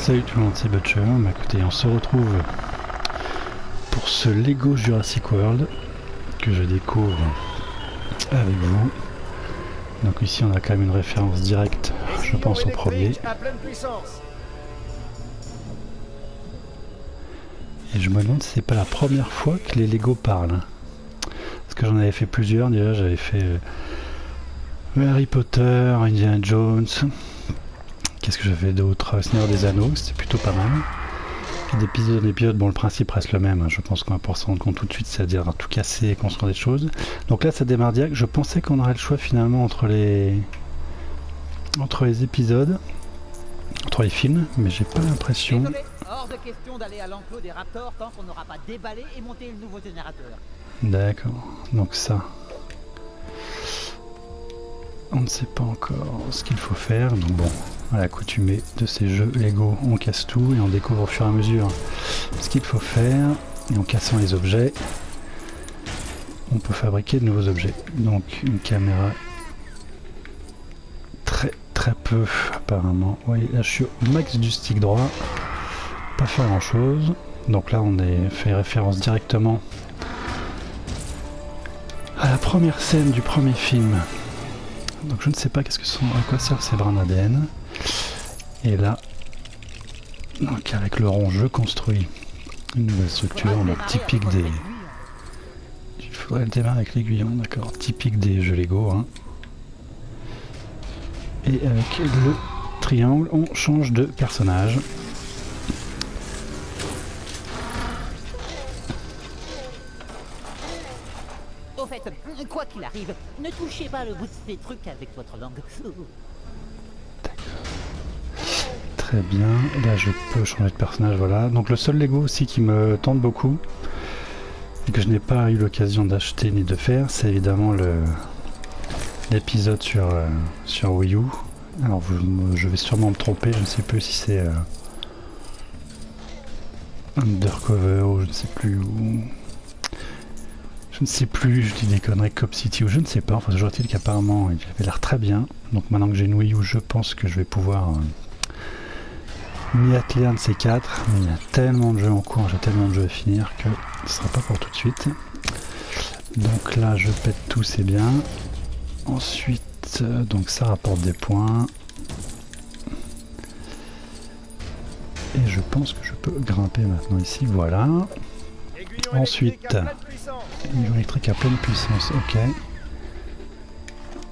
Salut tout le monde, c'est Butcher. Bah, écoutez, on se retrouve pour ce Lego Jurassic World que je découvre avec vous. Donc ici on a quand même une référence directe, je pense, au premier. Et je me demande si c'est pas la première fois que les Lego parlent. Parce que j'en avais fait plusieurs, déjà j'avais fait Harry Potter, Indiana Jones. Qu'est-ce que j'avais d'autre? Seigneur des Anneaux, c'était plutôt pas mal. Puis d'épisode en épisode, bon le principe reste le même, hein. Je pense qu'on va pouvoir se rendre compte tout de suite, c'est-à-dire tout casser et construire des choses. Donc là ça démarre direct, je pensais qu'on aurait le choix finalement entre les épisodes, entre les films, mais j'ai pas l'impression. Désolé, hors de question d'aller à l'enclos des Raptors tant qu'on n'aura pas déballé et monté le nouveau générateur. D'accord, donc ça. On ne sait pas encore ce qu'il faut faire, donc bon, à l'accoutumée de ces jeux Lego, on casse tout et on découvre au fur et à mesure ce qu'il faut faire, et en cassant les objets, on peut fabriquer de nouveaux objets. Donc une caméra, très peu apparemment. Oui, là je suis au max du stick droit, pas faire grand chose. Donc là on est fait référence directement à la première scène du premier film. Donc je ne sais pas qu'est-ce que sont, à quoi servent ces brins d'ADN. Et là, donc avec le rond, je construis une nouvelle structure, donc typique des. Il faudrait le démarrer avec l'aiguillon, d'accord. Typique des jeux Lego. Hein. Et avec le triangle, on change de personnage. Au fait, quoi qu'il arrive, ne touchez pas le bout de ces trucs avec votre langue. Très bien, là je peux changer de personnage, voilà. Donc le seul Lego aussi qui me tente beaucoup, et que je n'ai pas eu l'occasion d'acheter ni de faire, c'est évidemment l'épisode sur Wii U. Alors je vais sûrement me tromper, je ne sais plus si c'est Undercover ou je ne sais plus où. Je ne sais plus, je dis des conneries, Cop City ou je ne sais pas, enfin toujours est-il qu'apparemment il avait l'air très bien. Donc maintenant que j'ai une Wii U, je pense que je vais pouvoir m'y atteler un de ces quatre. Mais il y a tellement de jeux en cours, j'ai tellement de jeux à finir que ce sera pas pour tout de suite. Donc là je pète tout, c'est bien. Ensuite, donc ça rapporte des points. Et je pense que je peux grimper maintenant ici, voilà. Ensuite, aiguillon électrique à pleine puissance, ok.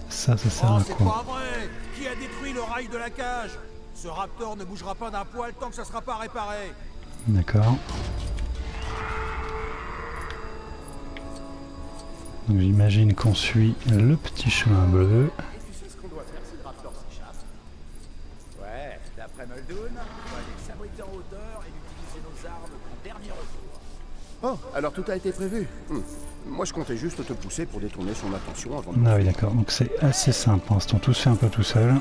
Ça sert à quoi? C'est pas vrai! Qui a détruit le rail de la cage? Ce raptor ne bougera pas d'un poil tant que ça sera pas réparé. D'accord. Donc j'imagine qu'on suit le petit chemin bleu. Et tu sais ce qu'on doit faire si le raptor s'échappe? Ouais, d'après Muldoon, on va aller s'abriter en hauteur et utiliser nos armes en dernier recours. Oh, alors tout a été prévu. Moi je comptais juste te pousser pour détourner son attention avant de... Ah oui d'accord, donc c'est assez simple, pour l'instant tout se fait un peu tout seul.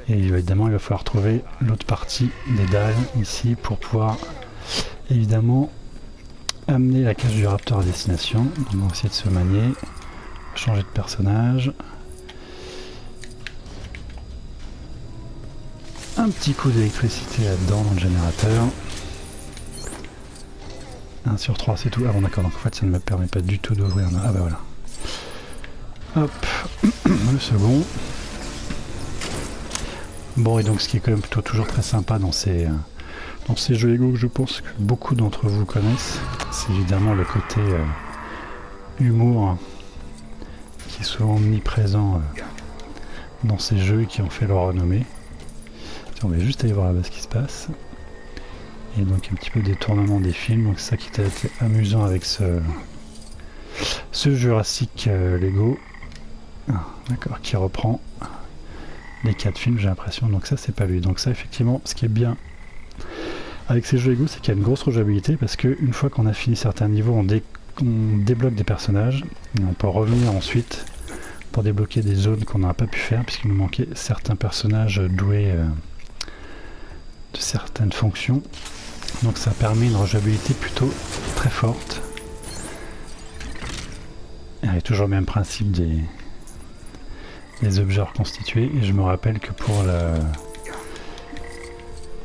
Et évidemment il va falloir trouver l'autre partie des dalles ici pour pouvoir évidemment amener la cage du raptor à destination. Donc on va essayer de se manier, changer de personnage. Un petit coup d'électricité là-dedans dans le générateur. 1 sur 3 c'est tout. Ah bon d'accord, donc en fait ça ne me permet pas du tout d'ouvrir. Ah bah voilà. Hop, le second. Bon et donc ce qui est quand même plutôt toujours très sympa dans ces jeux Lego que je pense que beaucoup d'entre vous connaissent, c'est évidemment le côté humour qui est souvent omniprésent dans ces jeux et qui ont fait leur renommée. On va juste aller voir là-bas ce qui se passe. Et donc un petit peu détournement des films, donc c'est ça qui était amusant avec ce Jurassic Lego. Ah, d'accord, qui reprend les 4 films j'ai l'impression, donc ça c'est pas lui. Donc ça effectivement, ce qui est bien avec ces jeux Lego, c'est qu'il y a une grosse rejouabilité parce qu'une fois qu'on a fini certains niveaux, on débloque des personnages et on peut revenir ensuite pour débloquer des zones qu'on n'aura pas pu faire puisqu'il nous manquait certains personnages doués de certaines fonctions. Donc ça permet une rejouabilité plutôt très forte. Il y a toujours le même principe des objets reconstitués. Et je me rappelle que pour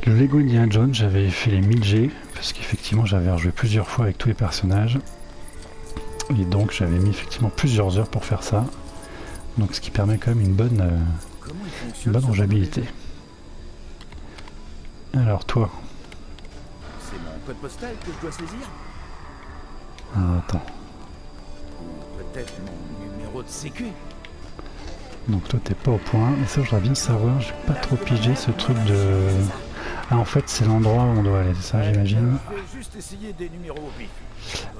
Le Lego Indiana Jones, j'avais fait les 1000G, parce qu'effectivement j'avais rejoué plusieurs fois avec tous les personnages. Et donc j'avais mis effectivement plusieurs heures pour faire ça. Donc ce qui permet quand même une bonne Comment il une fonctionne bonne ce rejouabilité. Alors toi, C'est mon code postal que je dois saisir? alors, attends. Ou peut-être mon numéro de sécu? Donc toi t'es pas au point, et ça je voudrais bien savoir, j'ai pas trop pigé ce truc de... Ah en fait c'est l'endroit où on doit aller, c'est ça j'imagine. Je vais juste essayer des numéros au pif.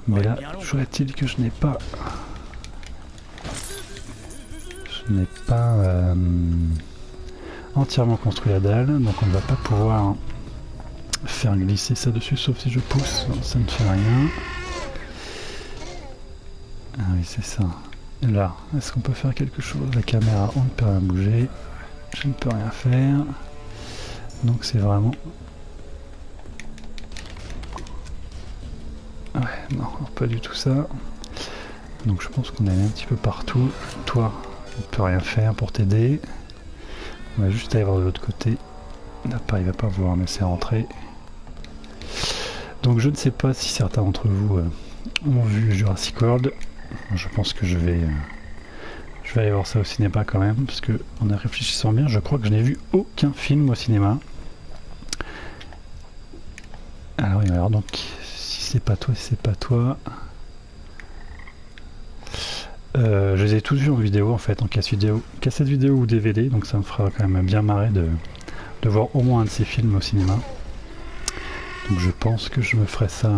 Mais là, Bien long. jouerait-il que je n'ai pas... Je n'ai pas entièrement construit la dalle, donc on ne va pas pouvoir faire glisser ça dessus, sauf si je pousse, ça ne fait rien. Ah oui c'est ça. Là, est-ce qu'on peut faire quelque chose? La caméra, on ne peut rien bouger. Je ne peux rien faire. Donc c'est vraiment... Ouais, non, pas du tout ça. Donc je pense qu'on est allé un petit peu partout. Toi, on ne peut rien faire pour t'aider. On va juste aller voir de l'autre côté. Là, pareil, il va pas vouloir me laisser rentrer. Donc je ne sais pas si certains d'entre vous ont vu Jurassic World. Je pense que je vais aller voir ça au cinéma quand même, parce que en y réfléchissant bien, je crois que je n'ai vu aucun film au cinéma. Alors donc, si c'est pas toi, je les ai tous vus en vidéo en fait, en cassette vidéo ou DVD, donc ça me fera quand même bien marrer de voir au moins un de ces films au cinéma. Donc je pense que je me ferai ça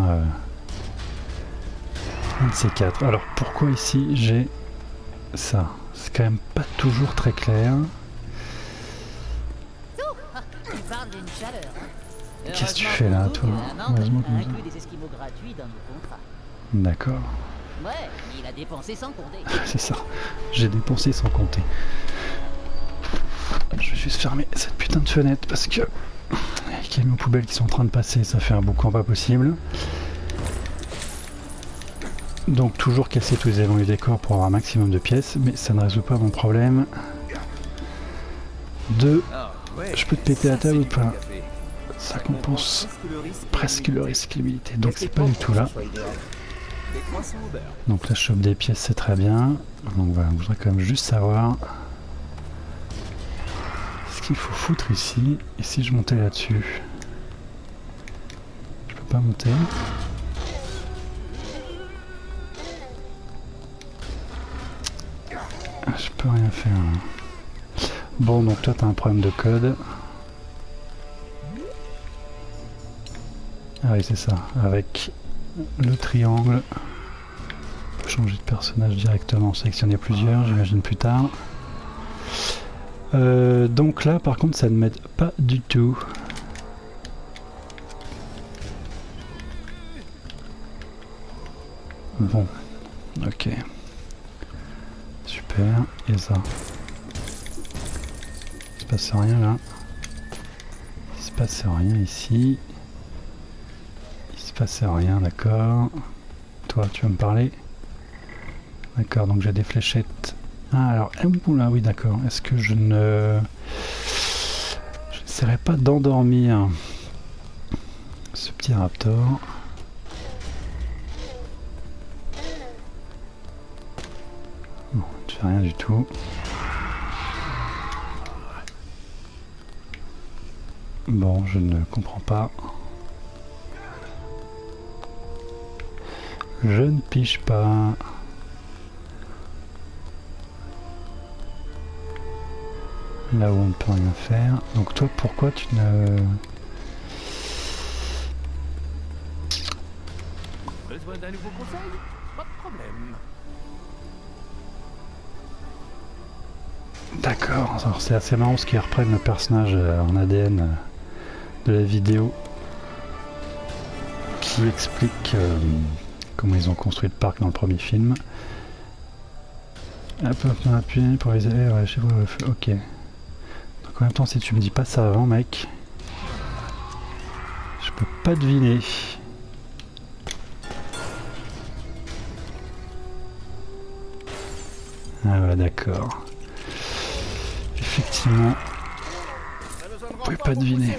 un de ces quatre. Alors pourquoi ici j'ai ça? C'est quand même pas toujours très clair. Tu parles d'une chaleur, hein. Qu'est-ce que tu fais là, toi? Heureusement que On a nous- inclus des esquimaux gratuits dans nos contrats. D'accord, Ouais, mais il a dépensé sans compter. c'est ça. J'ai dépensé sans compter. Je vais juste fermer cette putain de fenêtre parce que il y a les camions poubelles qui sont en train de passer, ça fait un boucan pas possible. Donc toujours casser tous les éléments du décor pour avoir un maximum de pièces, mais ça ne résout pas mon problème de... Je peux te péter la table ou pas? Ça compense presque le risque limité, donc c'est pas du tout là. Des croissants au beurre. Donc là je chope des pièces, c'est très bien. Donc voilà, je voudrais quand même juste savoir ce qu'il faut foutre ici. Et si je montais là-dessus, je peux pas monter. Je peux rien faire là. Bon, donc toi t'as un problème de code. Ah oui c'est ça, avec le triangle, on peut changer de personnage directement, sélectionner plusieurs, j'imagine plus tard. Donc là par contre ça ne m'aide pas du tout. Bon, ok. Super, et ça. Il se passe rien là. Il se passe rien ici. Il se passe rien, d'accord. Toi, tu vas me parler? D'accord, donc j'ai des fléchettes. Ah, alors, oula, oui, d'accord. Est-ce que je n'essaierai pas d'endormir ce petit raptor? Non, tu fais rien du tout. Bon, je ne comprends pas. Je ne pige pas. Là où on ne peut rien faire. Donc toi, pourquoi tu ne... Besoin d'un nouveau conseil? Pas de problème. D'accord, alors c'est assez marrant ce qu'ils reprennent le personnage en ADN de la vidéo qui explique comment ils ont construit le parc dans le premier film. Hop, on appuie pour les ailes, ouais, je sais pas, ok. Donc en même temps, si tu me dis pas ça avant, mec, je peux pas deviner. Ah ouais, d'accord. Effectivement, vous pouvez pas deviner.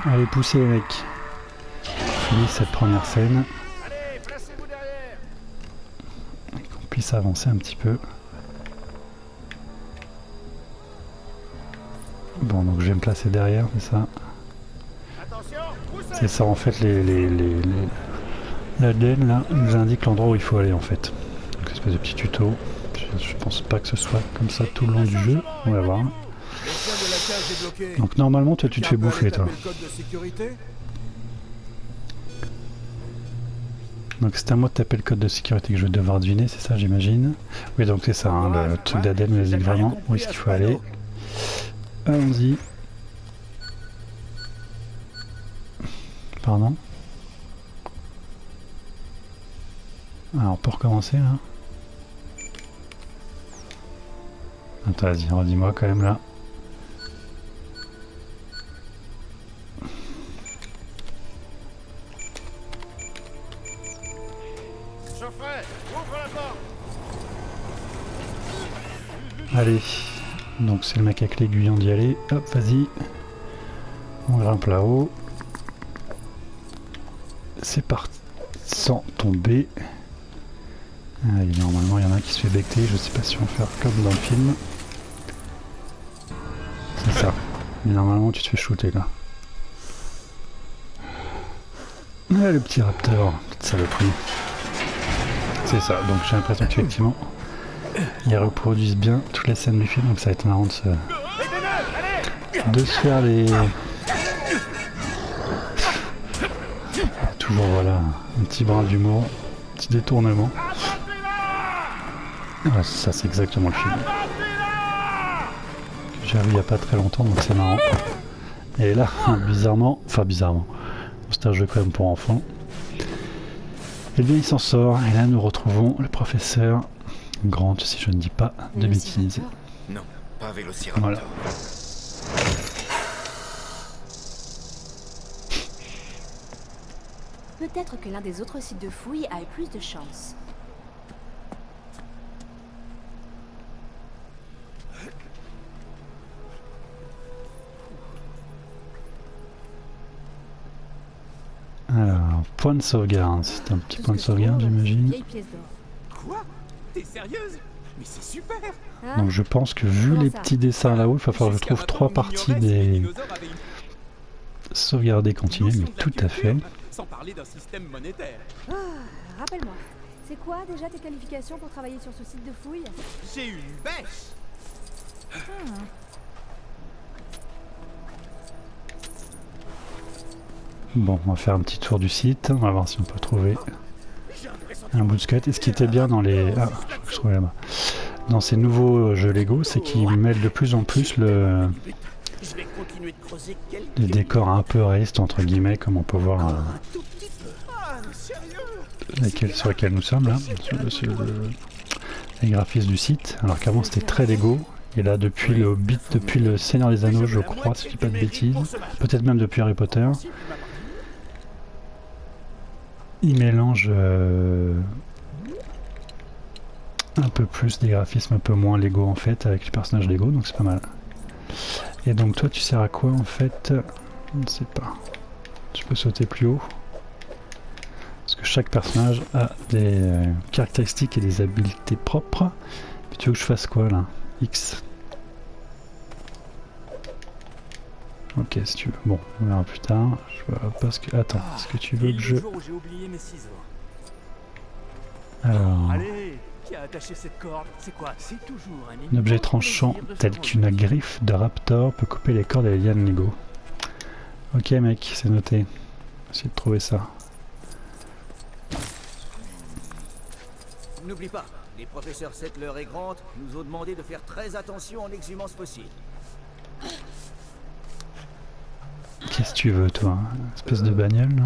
Allez, poussez les mecs. Fini cette première scène. Allez, placez-vous derrière. Et qu'on puisse avancer un petit peu. Bon, donc je vais me placer derrière, c'est ça. Attention, poussez. C'est ça en fait, l'ADN là nous indique l'endroit où il faut aller en fait. Donc espèce de petit tuto. Je pense pas que ce soit comme ça tout le long du jeu. On va voir. Le tien de la cage est bloqué. Donc normalement toi tu te fais bouffer toi. Le code de sécurité. Donc c'est à moi de taper le code de sécurité que je vais devoir deviner, c'est ça j'imagine. Oui donc c'est ça, hein, le truc d'ADN nous indique vraiment où est-ce qu'il faut aller. Allons-y. Pardon. Alors pour recommencer là. Attends, vas-y, redis-moi quand même là. Geoffrey, ouvre la porte. Allez. Donc c'est le mec avec l'aiguillon d'y aller. Hop, vas-y. On grimpe là-haut. C'est parti. Sans tomber. Allez, normalement il y en a un qui se fait becter. Je sais pas si on va faire comme dans le film. C'est ça. Mais normalement tu te fais shooter là. Ah, le petit raptor. Petite saloperie. C'est ça. Donc j'ai l'impression qu'effectivement ils reproduisent bien toutes les scènes du film. Donc ça va être marrant de se faire les... Toujours voilà, un petit brin d'humour, un petit détournement. Ah, ça c'est exactement le film. J'ai vu il n'y a pas très longtemps donc c'est marrant. Et là, bizarrement, c'est un jeu quand même pour enfants. Et bien il s'en sort et là nous retrouvons le professeur Grant, si je ne dis pas de bêtises. Non, pas Vélociraptor. Voilà. Peut-être que l'un des autres sites de fouilles a eu plus de chance. Alors, point de sauvegarde, c'est un petit point de sauvegarde j'imagine. Vieille pièce d'or. Quoi? T'es sérieuse? Mais c'est super. Hein? Donc je pense que vu les petits dessins là-haut, il va falloir que je trouve 3 parties des sauvegarder continuer, mais tout à fait. Sans parler d'un système monétaire. Rappelle-moi, c'est quoi déjà tes qualifications pour travailler sur ce site de fouilles? J'ai une bêche. Bon, on va faire un petit tour du site, on va voir si on peut trouver un bout de squelette. Et ce qui était bien dans les... Ah, je crois que je trouvais là-bas. Dans ces nouveaux jeux Lego, c'est qu'ils mêlent de plus en plus le... Je vais continuer de creuser quelques... les décors un peu réalistes, entre guillemets, comme on peut voir sur lesquels nous sommes, là, les graphismes du site. Alors qu'avant, c'était très Lego. Et là, depuis le Hobbit, depuis le Seigneur des Anneaux, je crois, si je dis pas de bêtises, peut-être même depuis Harry Potter, ils mélangent un peu plus des graphismes un peu moins Lego en fait, avec les personnages Lego, donc c'est pas mal. Et donc toi, tu sers à quoi en fait? Je ne sais pas. Tu peux sauter plus haut. Parce que chaque personnage a des caractéristiques et des habiletés propres. Puis tu veux que je fasse quoi là? X. Ok, si tu veux. Bon, on verra plus tard. Je vois pas ce que... Attends, est-ce que tu veux que je... Alors... Allez, qui a attaché cette corde? C'est quoi? C'est toujours Un objet tranchant tel qu'une griffe de raptor peut couper les cordes des lianes Lego. Ok mec, c'est noté. Essayer de trouver ça. N'oublie pas, les professeurs Settler et Grant nous ont demandé de faire très attention en exhumant ce fossile. Qu'est-ce que tu veux toi? Espèce de bagnole là?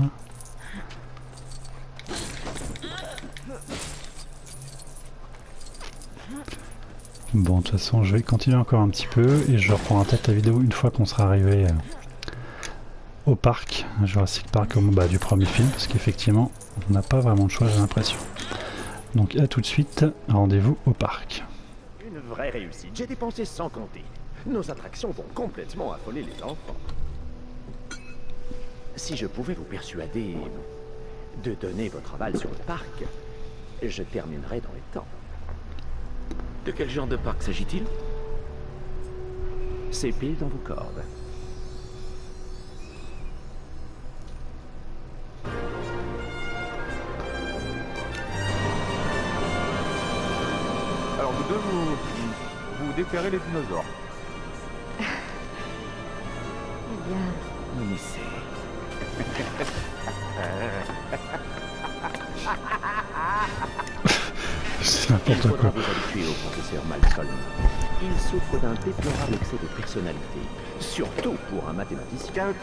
Bon, de toute façon, je vais continuer encore un petit peu et je reprendrai peut-être la vidéo une fois qu'on sera arrivé au parc, Jurassic Park, du premier film, parce qu'effectivement, on n'a pas vraiment de choix, j'ai l'impression. Donc à tout de suite, rendez-vous au parc. Une vraie réussite, j'ai dépensé sans compter. Nos attractions vont complètement affoler les enfants. Si je pouvais vous persuader de donner votre aval sur le parc, je terminerais dans les temps. De quel genre de parc s'agit-il? C'est pile dans vos cordes. Alors vous deux, vous déterrez les dinosaures. Eh bien, On essaie. C'est Il n'importe faudra quoi. vous habituer au professeur Malcolm. Il souffre d'un déplorable excès de personnalité, surtout pour un mathématicien.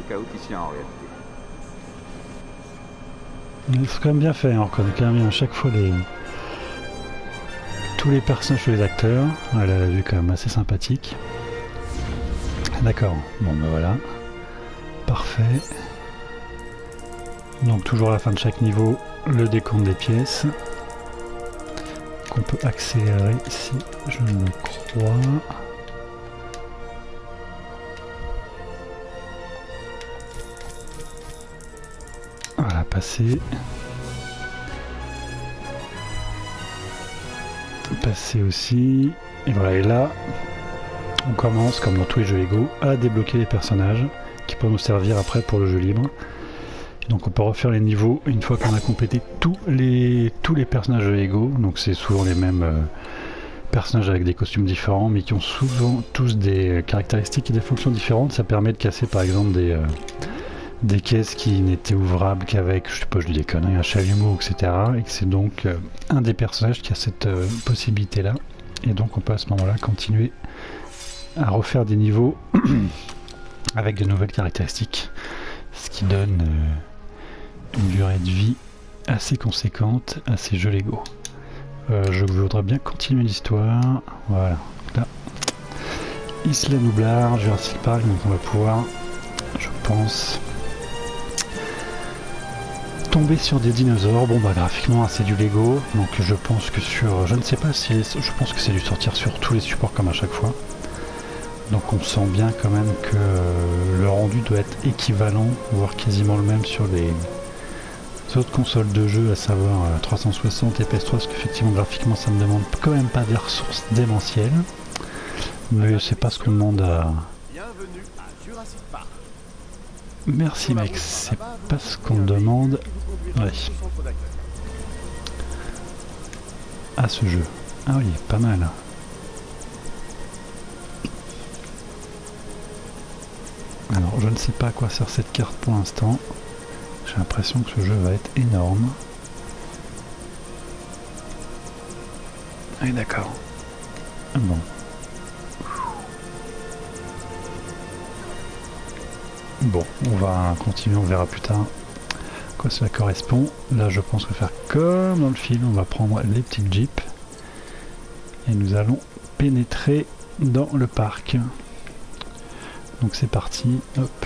Chaoticien en réalité. Mais c'est quand même bien fait, hein. On reconnaît quand même bien à chaque fois tous les personnages, tous les acteurs. Elle a vu quand même assez sympathique. D'accord, bon ben voilà. Parfait. Donc toujours à la fin de chaque niveau, le décompte des pièces. Qu'on peut accélérer si je le crois. Voilà, passer. Passer aussi. Et voilà, et là, on commence, comme dans tous les jeux Lego, à débloquer les personnages qui peuvent nous servir après pour le jeu libre. Donc on peut refaire les niveaux une fois qu'on a complété tous les personnages de Lego. Donc c'est souvent les mêmes personnages avec des costumes différents, mais qui ont souvent tous des caractéristiques et des fonctions différentes. Ça permet de casser par exemple des caisses qui n'étaient ouvrables qu'avec, je sais pas, je dis des conneries, un chalumeau, etc. Et que c'est donc un des personnages qui a cette possibilité-là. Et donc on peut à ce moment-là continuer à refaire des niveaux avec de nouvelles caractéristiques. Ce qui donne une durée de vie assez conséquente à ces jeux Lego. Je voudrais bien continuer l'histoire. Voilà. Là. Isla Nublar, Jurassic Park, donc on va pouvoir, je pense, tomber sur des dinosaures. Bon bah graphiquement c'est du Lego, donc je pense que sur, je ne sais pas si, je pense que c'est dû sortir sur tous les supports comme à chaque fois. Donc on sent bien quand même que le rendu doit être équivalent, voire quasiment le même sur les autres consoles de jeu, à savoir 360 et PS3, parce qu'effectivement graphiquement ça ne demande quand même pas des ressources démentielles. Mais c'est pas ce qu'on demande à... Bienvenue à Jurassic Park. Merci mec, c'est pas ce qu'on demande ouais. À ce jeu. Ah oui, pas mal. Alors je ne sais pas à quoi sert cette carte pour l'instant. J'ai l'impression que ce jeu va être énorme. Ah d'accord. Bon. Bon, on va continuer, on verra plus tard à quoi cela correspond. Là je pense qu'on va faire comme dans le film, on va prendre les petites jeeps. Et nous allons pénétrer dans le parc. Donc c'est parti, hop.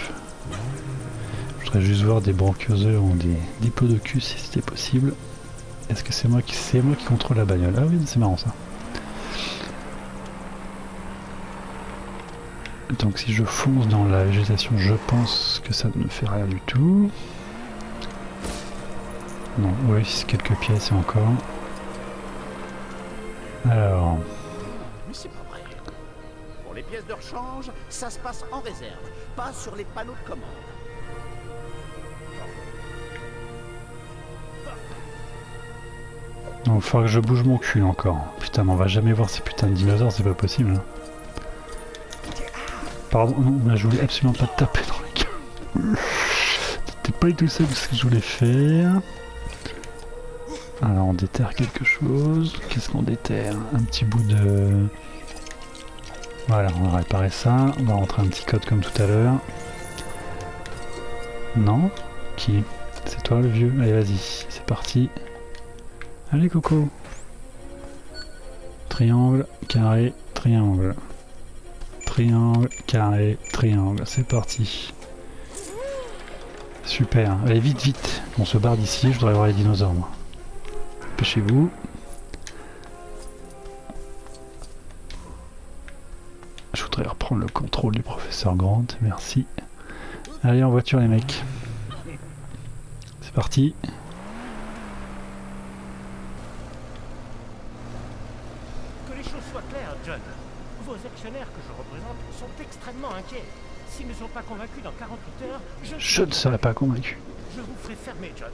Je voudrais juste voir des branchioseurs ou des diplodocus si c'était possible. Est-ce que c'est moi qui contrôle la bagnole? Ah oui, c'est marrant ça. Donc si je fonce dans la végétation, je pense que ça ne fait rien du tout. Non, oui, c'est quelques pièces encore. Alors... Mais c'est pas vrai. Pour les pièces de rechange, ça se passe en réserve, pas sur les panneaux de commande. Donc il faudra que je bouge mon cul encore. Putain, mais on va jamais voir ces putains de dinosaures, c'est pas possible. Hein. Pardon, non, là je voulais absolument pas te taper dans les gueules. C'était pas du tout ça ce que je voulais faire. Alors on déterre quelque chose. Qu'est-ce qu'on déterre? Un petit bout de... Voilà, on va réparer ça. On va rentrer un petit code comme tout à l'heure. Non? Qui? C'est toi le vieux? Allez vas-y, c'est parti. Allez Coco. Triangle, carré, triangle. Triangle, carré, triangle. C'est parti. Super. Allez vite, vite. On se barre d'ici, je voudrais voir les dinosaures moi. Dépêchez-vous. Je voudrais reprendre le contrôle du professeur Grant, merci. Allez, en voiture les mecs. C'est parti. Que les choses soient claires, John. Vos actionnaires que je représente sont extrêmement inquiets. S'ils ne sont pas convaincus dans 48 heures, Je ne serais pas convaincu. je vous ferai fermer, John.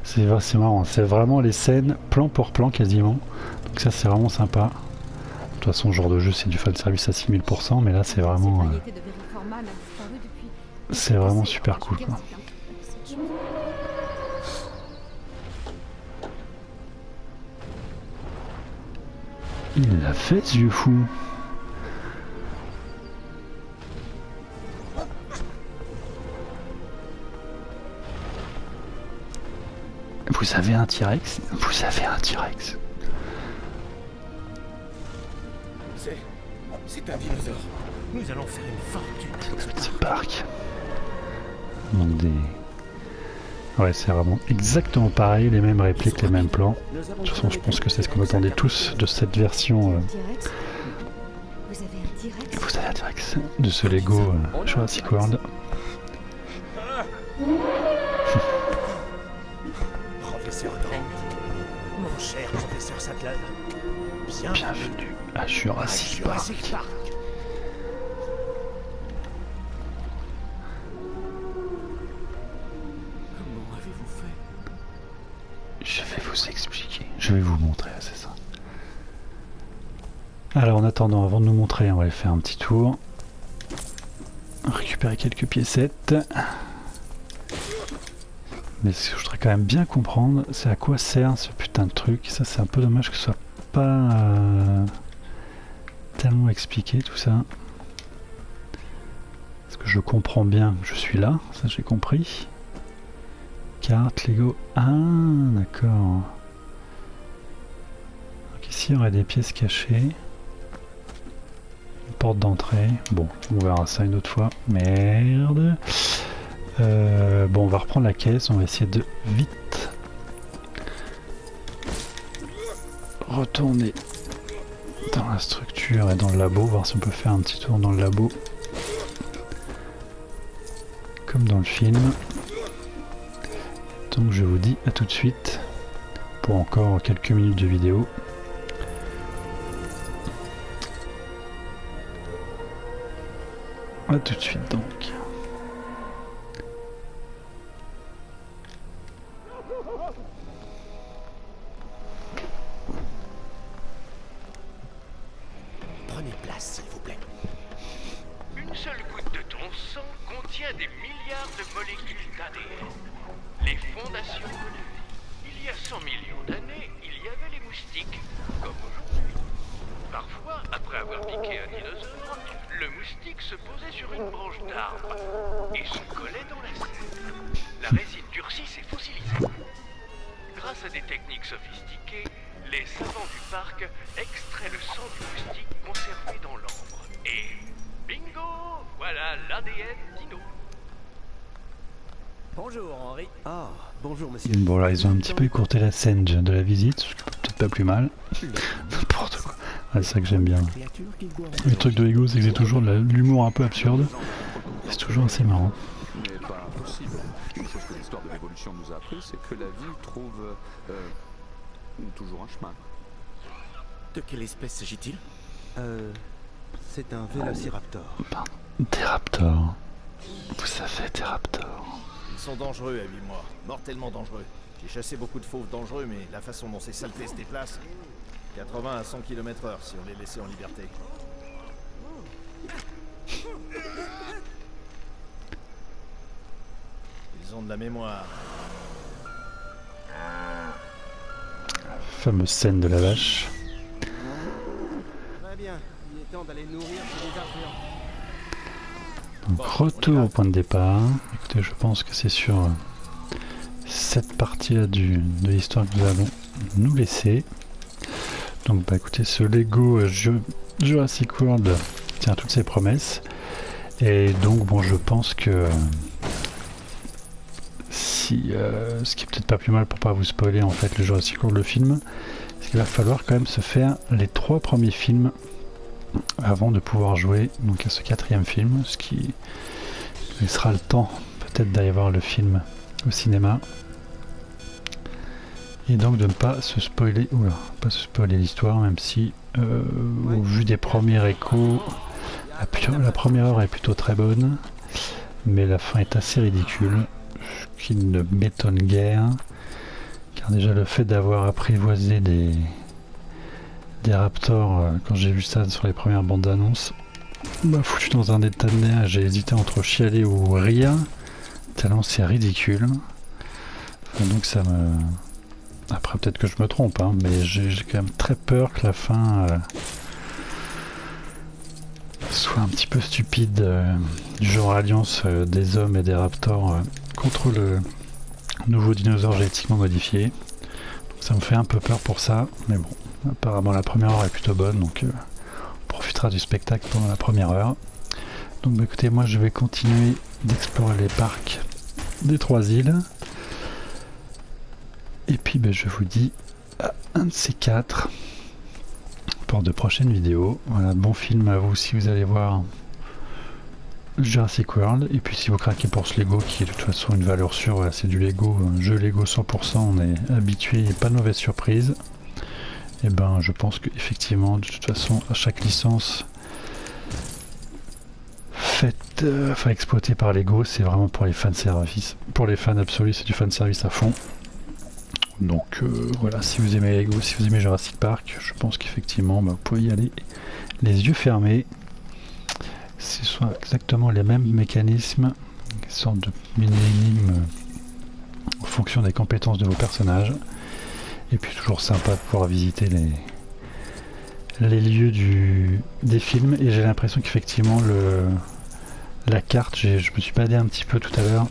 C'est marrant, c'est vraiment les scènes plan pour plan quasiment. Donc ça c'est vraiment sympa. De toute façon, ce genre de jeu c'est du fanservice à 6000%, mais là c'est vraiment... Cette variété de Veriforman a disparu depuis... c'est vraiment super cool, quoi. Il l'a fait ce vieux fou. Vous avez un T-Rex? Vous avez un T-Rex? C'est un dinosaure. Nous allons faire une fortune. Petit parc. Donc des... Ouais, c'est vraiment exactement pareil, les mêmes répliques, les mêmes plans. De toute façon, je pense que c'est ce qu'on attendait tous de cette version... Vous avez un T-Rex? Vous avez un T-Rex de ce Lego Jurassic World. Professeur Grant, mon cher professeur Sattler, Bienvenue à Jurassic Park. Comment avez-vous fait? Je vais vous expliquer, je vais vous montrer, c'est ça. Alors en attendant, avant de nous montrer, on va aller faire un petit tour. Récupérer quelques piécettes. Mais ce que je voudrais quand même bien comprendre, c'est à quoi sert ce putain de truc. Ça c'est un peu dommage que ce soit pas tellement expliqué tout ça. Parce que je comprends bien que je suis là, ça j'ai compris. Carte, Lego. Ah d'accord. Donc ici il y aurait des pièces cachées. Une porte d'entrée. Bon, on verra ça une autre fois. Merde. Bon, on va reprendre la caisse, on va essayer de vite retourner dans la structure et dans le labo, voir si on peut faire un petit tour dans le labo comme dans le film. Donc je vous dis à tout de suite pour encore quelques minutes de vidéo. À tout de suite donc. Prenez place, s'il vous plaît. Une seule goutte de ton sang contient des milliards de molécules d'ADN. Les fondations de la vie. Il y a 100 millions d'années, il y avait les moustiques, comme aujourd'hui. Parfois, après avoir piqué un dinosaure, le moustique se posait sur une branche d'arbre et se collait dans la sève. La résine durcie s'est fossilisée. Grâce à des techniques sophistiquées, les savants du parc extraient le sang du moustique conservé dans l'ambre. Et bingo, voilà l'ADN dino. Bonjour Henri. Ah, bonjour monsieur. Bon là ils ont un petit peu écourté la scène de la visite, ce qui peut peut-être pas plus mal. N'importe quoi. Ouais, c'est ça que j'aime bien. Le truc de Lego c'est que c'est toujours de l'humour un peu absurde. C'est toujours assez marrant. Mais pas impossible. Une chose que l'histoire de l'évolution nous a appris, c'est que la vie trouve toujours un chemin. De quelle espèce s'agit-il? C'est un Vélociraptor. Pardon. Des raptors. Vous savez, des raptors. Ils sont dangereux à 8 mois, mortellement dangereux. J'ai chassé beaucoup de fauves dangereux, mais la façon dont ces saletés se déplacent, 80 à 100 km/h si on les laissait en liberté. Ils ont de la mémoire. Fameuse scène de la vache. Très bien, il est temps d'aller nourrir ces argents. Donc retour au point de départ. Écoutez, je pense que c'est sur cette partie-là de l'histoire que nous allons nous laisser. Donc bah écoutez, ce Lego Jurassic World tient toutes ses promesses. Et donc bon, je pense que si ce qui est peut-être pas plus mal pour pas vous spoiler en fait le Jurassic World, le film, c'est qu'il va falloir quand même se faire les 3 premiers films avant de pouvoir jouer donc à ce 4e film, ce qui il sera le temps peut-être d'aller voir le film au cinéma. Et donc de ne pas se spoiler, pas se spoiler l'histoire, même si au vu des premiers échos, la première heure est plutôt très bonne, mais la fin est assez ridicule, ce qui ne m'étonne guère, car déjà le fait d'avoir apprivoisé des raptors, quand j'ai vu ça sur les premières bandes d'annonces, m'a foutu dans un état de nerfs. J'ai hésité entre chialer ou rire, tellement c'est ridicule. Donc ça me... Après peut-être que je me trompe, hein, mais j'ai quand même très peur que la fin soit un petit peu stupide, du genre alliance des hommes et des raptors contre le nouveau dinosaure génétiquement modifié. Donc ça me fait un peu peur pour ça, mais bon, apparemment la première heure est plutôt bonne, donc on profitera du spectacle pendant la première heure. Donc bah, écoutez, moi je vais continuer d'explorer les parcs des 3 îles. Et puis ben, je vous dis à un de ces 4 pour de prochaines vidéos. Voilà, bon film à vous si vous allez voir Jurassic World. Et puis si vous craquez pour ce Lego qui est de toute façon une valeur sûre, voilà, c'est du Lego, un jeu Lego 100%, on est habitué et pas de mauvaise surprise. Et ben je pense qu'effectivement de toute façon à chaque licence faite, enfin exploitée par Lego, c'est vraiment pour les fans service. Pour les fans absolus, c'est du fan service à fond. Donc voilà, si vous aimez Lego, si vous aimez Jurassic Park, je pense qu'effectivement vous pouvez y aller les yeux fermés. Ce sont exactement les mêmes mécanismes, une sorte de mini-énigme en fonction des compétences de vos personnages. Et puis toujours sympa de pouvoir visiter les lieux des films. Et j'ai l'impression qu'effectivement la carte, je me suis baladé un petit peu tout à l'heure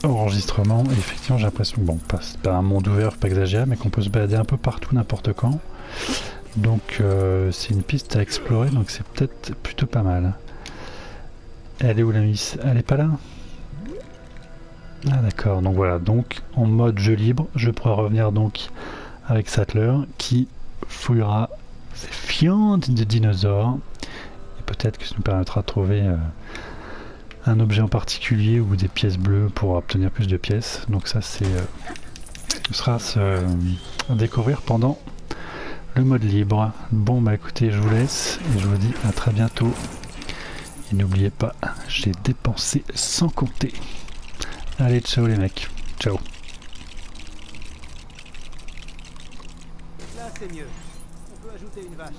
enregistrement, et effectivement j'ai l'impression que bon, c'est pas un monde ouvert, pas exagéré, mais qu'on peut se balader un peu partout, n'importe quand. Donc c'est une piste à explorer, donc c'est peut-être plutôt pas mal. Elle est où la miss? Elle est pas là? Ah d'accord, donc voilà, donc en mode jeu libre, je pourrais revenir donc avec Sattler qui fouillera ces fientes de dinosaures, et peut-être que ça nous permettra de trouver un objet en particulier ou des pièces bleues pour obtenir plus de pièces. Donc ça c'est ce sera à découvrir pendant le mode libre. Bon bah écoutez, je vous laisse et je vous dis à très bientôt. Et n'oubliez pas, j'ai dépensé sans compter. Allez, ciao les mecs, ciao. Là c'est mieux. On peut ajouter une vache.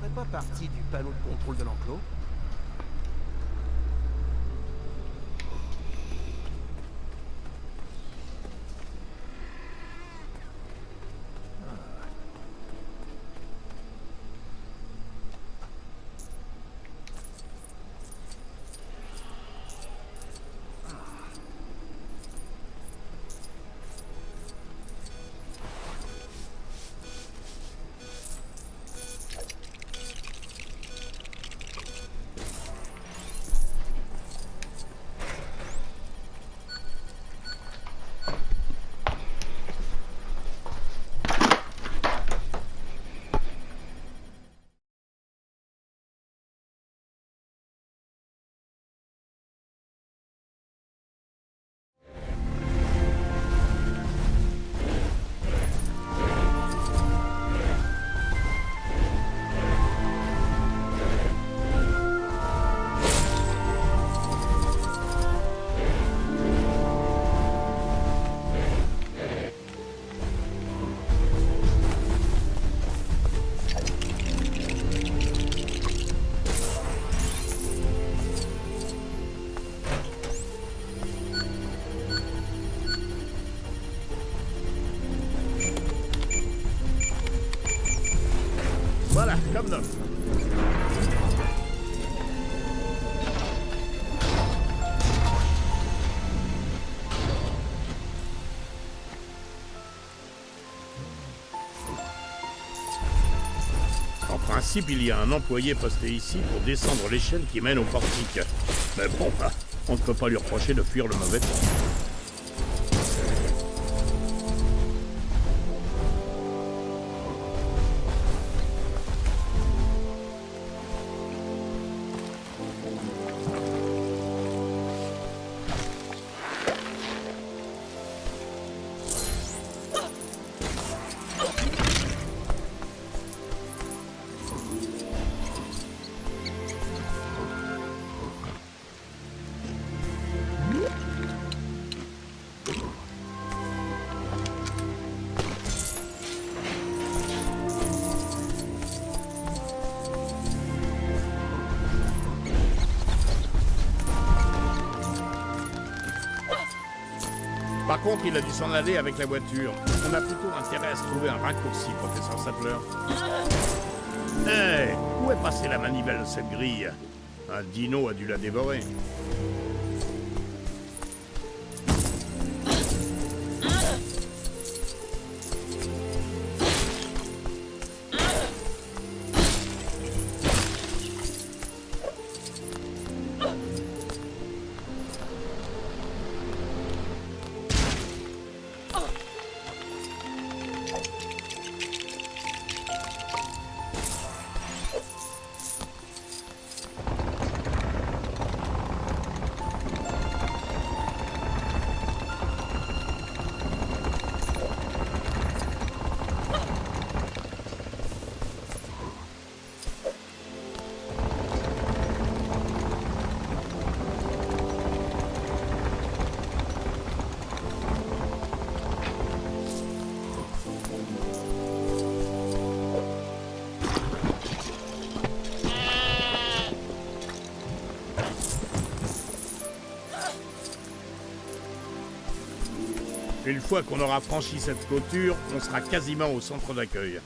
Ça ferait pas partie du panneau de contrôle de l'enclos? Voilà, comme neuf. En principe, il y a un employé posté ici pour descendre l'échelle qui mène au portique. Mais bon, bah, on ne peut pas lui reprocher de fuir le mauvais temps. Par contre, il a dû s'en aller avec la voiture. On a plutôt intérêt à se trouver un raccourci, professeur Sattler. Hé, où est passée la manivelle de cette grille? Un dino a dû la dévorer. Une fois qu'on aura franchi cette clôture, on sera quasiment au centre d'accueil.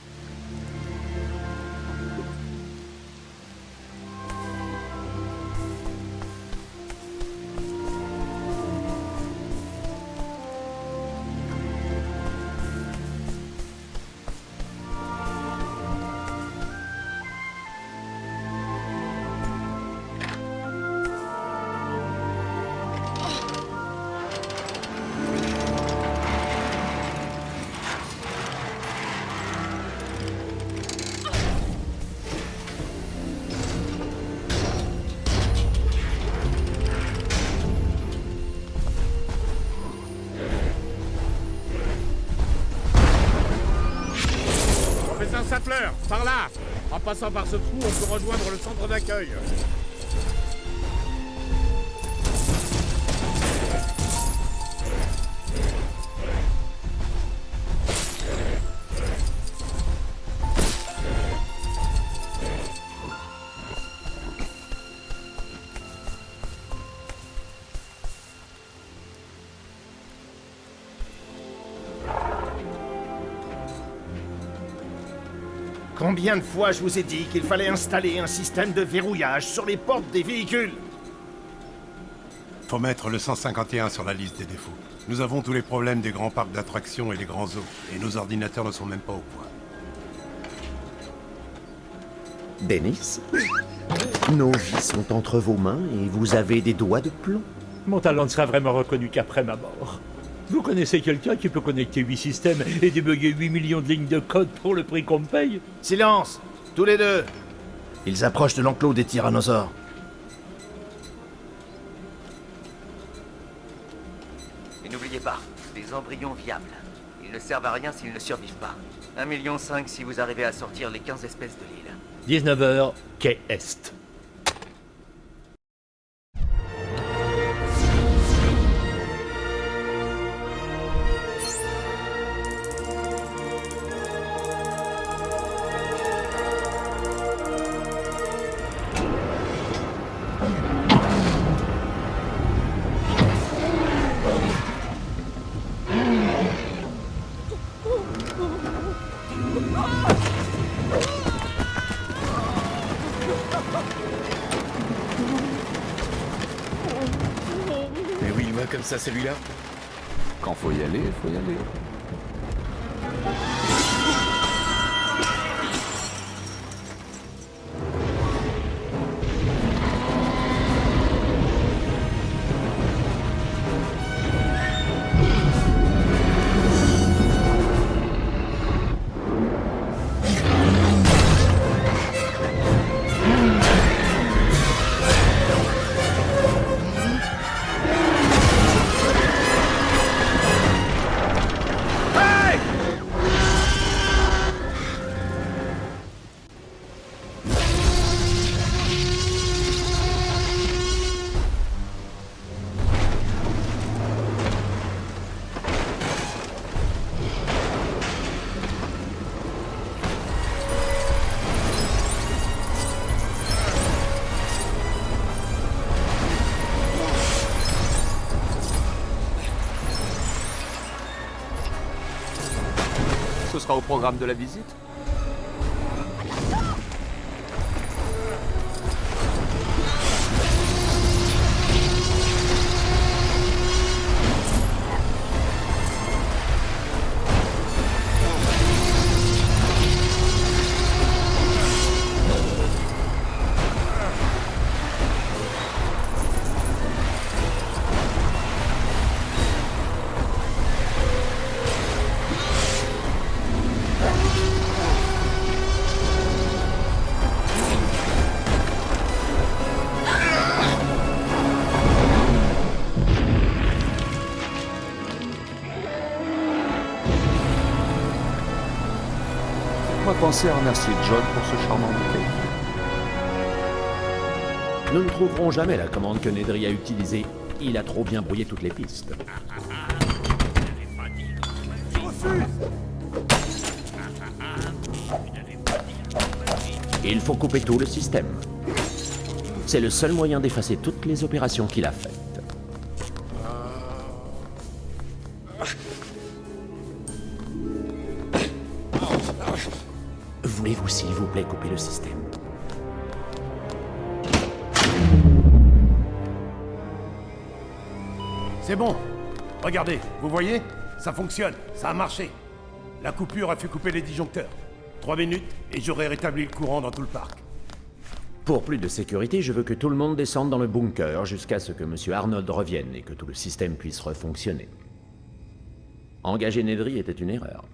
Sattler, par là! En passant par ce trou, on peut rejoindre le centre d'accueil. Combien de fois je vous ai dit qu'il fallait installer un système de verrouillage sur les portes des véhicules? Faut mettre le 151 sur la liste des défauts. Nous avons tous les problèmes des grands parcs d'attractions et des grands zoos, et nos ordinateurs ne sont même pas au point. Dennis, nos vies sont entre vos mains et vous avez des doigts de plomb. Mon talent ne sera vraiment reconnu qu'après ma mort. Vous connaissez quelqu'un qui peut connecter 8 systèmes et débugger 8 millions de lignes de code pour le prix qu'on me paye? Silence! Tous les deux! Ils approchent de l'enclos des tyrannosaures. Et n'oubliez pas, des embryons viables. Ils ne servent à rien s'ils ne survivent pas. 1,5 million si vous arrivez à sortir les 15 espèces de l'île. 19h, quai Est. Mais oui, il va comme ça celui-là. Quand faut y aller, faut y aller. sera au programme de la visite? On va penser à remercier John pour ce charmant bouquet. Nous ne trouverons jamais la commande que Nedry a utilisée. Il a trop bien brouillé toutes les pistes. Il faut couper tout le système. C'est le seul moyen d'effacer toutes les opérations qu'il a faites. Voulez-vous s'il vous plaît couper le système? C'est bon. Regardez, vous voyez? Ça fonctionne, ça a marché. La coupure a fait couper les disjoncteurs. 3 minutes et j'aurai rétabli le courant dans tout le parc. Pour plus de sécurité, je veux que tout le monde descende dans le bunker jusqu'à ce que M. Arnold revienne et que tout le système puisse refonctionner. Engager Nedry était une erreur.